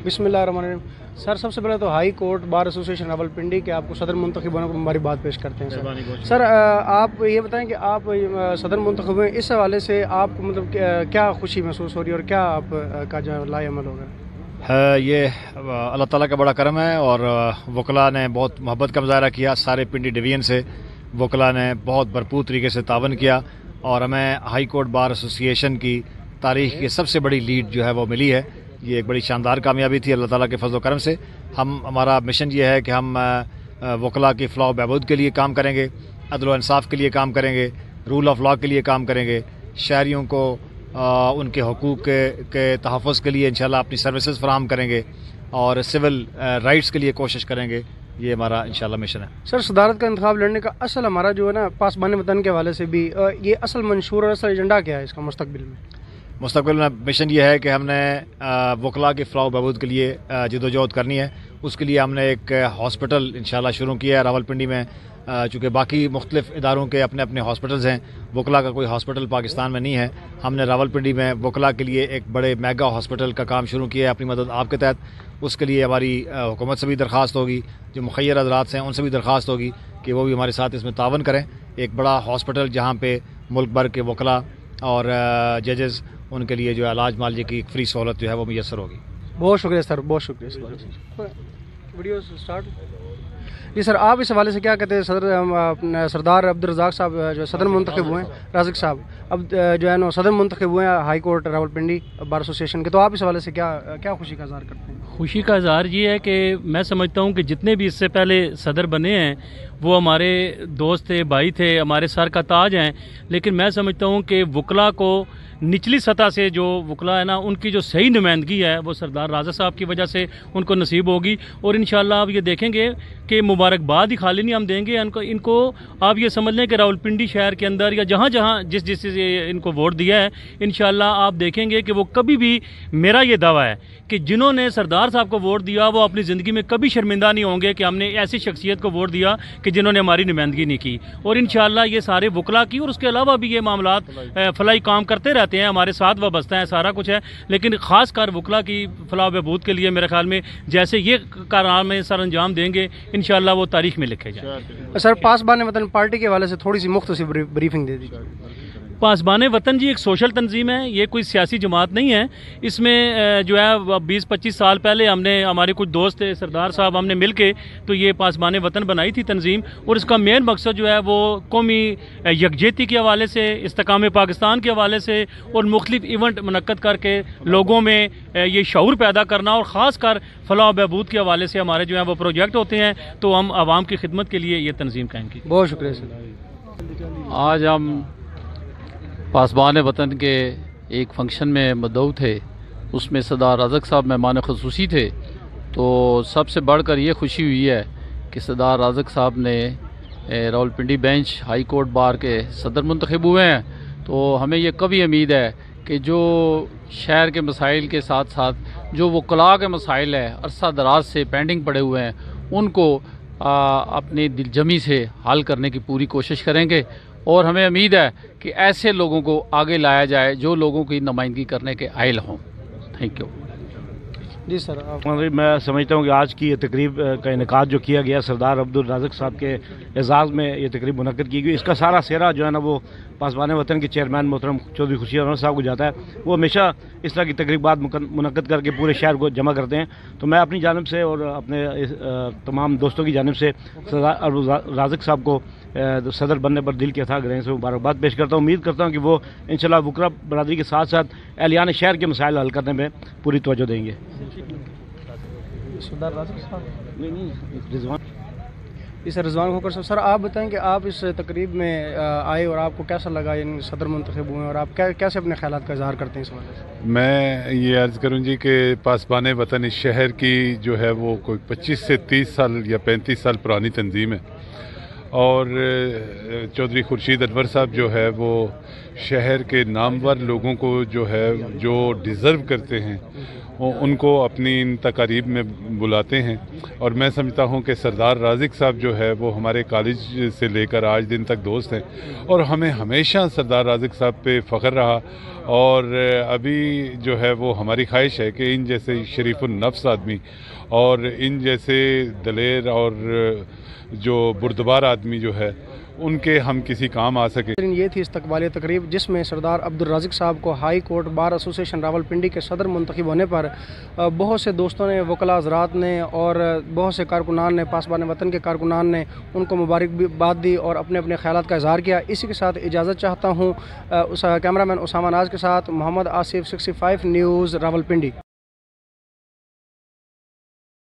बिस्मिल्लाहिर्रहमानिर्रहीम। सर, सबसे पहले तो high court bar association Rawalpindi के आपको सदर मुंतखब होने को हमारी बात पेश करते हैं। सर, आप ये बताएं कि आप सदर मुंतखब हुए, इस हवाले से आपको मतलब क्या खुशी महसूस हो रही है और क्या आप का जो लाए अमल होगा? ये अल्लाह ताला का बड़ा करम है और वकला ने बहुत मोहब्बत का मुजाहरा किया। सारे पिंडी डिवीजन से वकला ने बहुत भरपूर तरीके से तावन किया और हमें हाई कोर्ट बार एसोसिएशन की तारीख की सबसे बड़ी लीड जो है वो मिली है। ये एक बड़ी शानदार कामयाबी थी अल्लाह ताला के फजल करम से। हमारा मिशन ये है कि हम वकला की फलाह बहबूद के लिए काम करेंगे, अदल व इंसाफ के लिए काम करेंगे, रूल ऑफ लॉ के लिए काम करेंगे, शहरियों को उनके हकूक़ के तहफ़्फ़ुज़ के लिए इंशाल्लाह अपनी सर्विसेज फराहम करेंगे और सिविल राइट्स के लिए कोशिश करेंगे। ये हमारा इंशाल्लाह मिशन है। सर, सदारत का इंतखाब लड़ने का असल हमारा जो है ना पासबान वतन के हवाले से भी ये असल मंशूर और असल एजेंडा क्या है इसका मुस्तकबिल में? मुस्तकबिल में मिशन ये है कि हमने वकला की फलाह बहबूद के लिए जदोजहद करनी है। उसके लिए हमने एक हॉस्पिटल इंशाल्लाह शुरू किया है रावलपिंडी में। चूँकि बाकी मुख्तलिफ इदारों के अपने अपने हॉस्पिटल्स हैं, वकला का कोई हॉस्पिटल पाकिस्तान में नहीं है। हमने रावलपिंडी में वकला के लिए एक बड़े मेगा हॉस्पिटल का काम शुरू किया है अपनी मदद आपके तहत। उसके लिए हमारी हुकूमत से भी दरख्वास्त होगी, जो मुखय्यर हज़रात हैं उनसे भी दरख्वास्त होगी कि वो भी हमारे साथ इसमें तावन करें। एक बड़ा हॉस्पिटल जहाँ पे मुल्क भर के वकला और जजेस उनके लिए जो है इलाज मालजे की फ्री सहूलत जो है वो मुयसर होगी। बहुत शुक्रिया सर, बहुत शुक्रिया। Video start. जी सर, आप इस हवाले से क्या कहते हैं? सरदार अब्दुल रज़ाक साहब जो सदर मुंतखब हुए हैं, राज़िक साहब अब जो है ना सदर मुंतखब हुए हैं high court Rawalpindi bar association के, तो आप इस हवाले से क्या खुशी का इज़हार करते हैं? खुशी का इज़हार ये है कि मैं समझता हूँ कि जितने भी इससे पहले सदर बने हैं वो हमारे दोस्त थे, भाई थे, हमारे सर का ताज हैं। लेकिन मैं समझता हूँ कि वकला को निचली सतह से जो वकला है ना, उनकी जो सही नुमाइंदगी है वो सरदार राज़ा साहब की वजह से उनको नसीब होगी। और इंशाल्लाह आप ये देखेंगे कि मुबारकबाद ही खाली नहीं हम देंगे इनको आप ये समझ लें कि रावलपिंडी शहर के अंदर या जहाँ जहाँ जिस इनको वोट दिया है, इंशाल्लाह आप देखेंगे कि वो कभी भी, मेरा ये दावा है कि जिन्होंने सरदार साहब को वोट दिया वो अपनी ज़िंदगी में कभी शर्मिंदा नहीं होंगे कि हमने ऐसी शख्सियत को वोट दिया कि जिन्होंने हमारी नुमाइंदगी नहीं की। और इंशाल्लाह ये सारे वकला की और उसके अलावा भी ये मामलात फलाई काम करते रहते हैं, हमारे साथ वाबस्ता है, सारा कुछ है। लेकिन ख़ास कर वकला की फलाह बहबूद के लिए मेरे ख्याल में जैसे ये कारनामे सर अंजाम देंगे इंशाल्लाह वो तारीख में लिखे जाए। सर, पासबान वतन पार्टी के हवाले से थोड़ी सी मुख्तसर ब्रीफिंग दे दीजिए। पासबान वतन जी एक सोशल तंजीम है, ये कोई सियासी जमात नहीं है। इसमें जो है 20-25 साल पहले हमने, हमारे कुछ दोस्त थे सरदार साहब, हमने मिल के तो ये पासबान वतन बनाई थी तंजीम। और इसका मेन मकसद जो है वो कौमी यकजहती के हवाले से, इस्तेकाम पाकिस्तान के हवाले से और मुख्तलिफ इवेंट मुनक्कद करके लोगों में ये शऊर पैदा करना और ख़ास कर फलाह बहबूद के हवाले से हमारे जो है वो प्रोजेक्ट होते हैं। तो हम आवाम की खिदमत के लिए ये तंजीम कायम की। बहुत शुक्रिया सर। आज हम पासबान वतन के एक फंक्शन में मदऊ थे, उसमें सरदार रज़ाक साहब मेहमान ख़ुसूसी थे। तो सबसे बढ़कर ये खुशी हुई है कि सरदार रज़ाक साहब ने Rawalpindi bench high court bar के सदर मुंतखब हुए हैं। तो हमें ये कभी उम्मीद है कि जो शहर के मसाइल के साथ साथ जो वकला के मसाइल है अरसा दराज से पेंडिंग पड़े हुए हैं, उनको अपनी दिलजमी से हल करने की पूरी कोशिश करेंगे। और हमें उम्मीद है कि ऐसे लोगों को आगे लाया जाए जो लोगों की नुमाइंदगी करने के आयल हों। Thank you. जी सर, मैं समझता हूँ कि आज की ये तकरीब का इनेकाद जो किया गया सरदार अब्दुल रज़ाक साहब के एजाज़ में ये तकरीब मुनक्कद की गई, इसका सारा सेहरा जो है ना वो पासबान वतन के चेयरमैन मोहतरम चौधरी खुर्शीद अनवर साहब को जाता है। वो हमेशा इस तरह की तकरीबात मुनक्कद करके पूरे शहर को जमा करते हैं। तो मैं अपनी जानिब से और अपने तमाम दोस्तों की जानिब से सरदार रज़ाक साहब को सदर बनने पर दिल के अथाह गहराई से मुबारकबाद पेश करता हूँ। उम्मीद करता हूँ कि वो इंशाल्लाह वकला बरादरी के साथ साथ एहलियान शहर के मसाइल हल करने में पूरी तवज्जो देंगे। सरदार रज़ाक साहब जी सर, रिजवान खोकर साहब, सर आप बताएं कि आप इस तकरीब में आए और आपको कैसा लगा, इन सदर मुंतखब हुए और आप कैसे अपने ख्यालात का इजहार करते हैं इस हवाले से? मैं ये अर्ज़ करूँ जी कि पासबान वतन इस शहर की जो है वो कोई 25 से 30 साल या 35 साल पुरानी तंजीम है और चौधरी खुर्शीद अनवर साहब जो है वो शहर के नामवर लोगों को जो है जो डिज़र्व करते हैं ان کو اپنی ان تقاریب میں بلاتے ہیں، اور میں سمجھتا ہوں کہ سردار رازق صاحب جو ہے وہ ہمارے کالج سے لے کر آج دن تک دوست ہیں، اور ہمیں ہمیشہ سردار رازق صاحب پہ فخر رہا، اور ابھی جو ہے وہ ہماری خواہش ہے کہ ان جیسے شریف النفس آدمی اور ان جیسے دلیر اور جو بردبار آدمی جو ہے ان کے ہم کسی کام آ سکیں۔ یہ تھی استقبالیہ تقریب جس میں سردار عبدالرازق صاحب کو high court bar association Rawalpindi کے صدر منتخب ہونے پر بہت سے دوستوں نے، وکلاء حضرات نے اور بہت سے کارکنان نے، پاسبان وطن کے کارکنان نے ان کو مبارکباد دی اور اپنے اپنے خیالات کا اظہار کیا۔ اسی کے ساتھ اجازت چاہتا ہوں کیمرہ مین اسامہ ناز کے ساتھ محمد آصف 65 نیوز راولپنڈی۔